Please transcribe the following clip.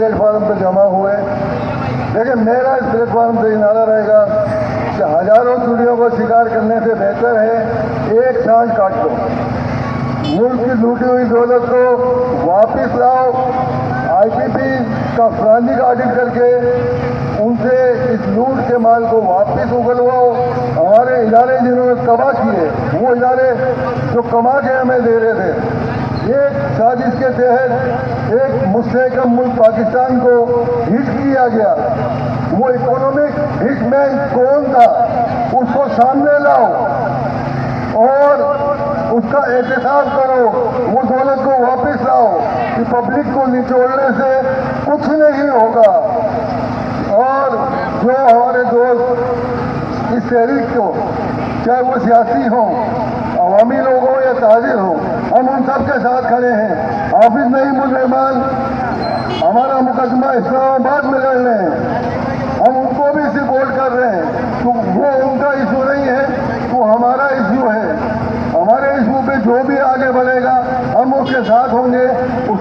Platform पर जमा हुए। लेकिन मेरा इस प्लेटफार्म से नारा रहेगा कि हजारों चूड़ियों को शिकार करने से बेहतर है एक सांस काट लो, मुल्क की लूटी हुई दौलत को वापस लाओ, आईपीपी का फॉरेंसिक ऑडिट करके उनसे इस लूट के माल को वापस उगलवाओ। हमारे इदारे जिन्होंने तबाह किए, वो इदारे जो कमा के हमें दे रहे थे, एक साजिश के तहत एक मुस्तहकम मुल्क पाकिस्तान को हिट किया गया। वो इकोनॉमिक हिटमैन कौन था, उसको सामने लाओ और उसका एहतसाब करो, वो दौलत को वापस लाओ कि पब्लिक को निचोड़ने से कुछ नहीं होगा। और जो हमारे दोस्त इस तहरीक को, चाहे वो सियासी हों, अवामी लोग हों या ताजिर हों, हम उन सब के साथ खड़े हैं। हाफिज नईमुर रहमान हमारा मुकदमा इस्लामाबाद में लड़ रहे हैं, हम उनको भी सपोर्ट कर रहे हैं। तो वो उनका इशू नहीं है, वो हमारा इशू है। हमारे इशू पे जो भी आगे बढ़ेगा हम उसके साथ होंगे, उस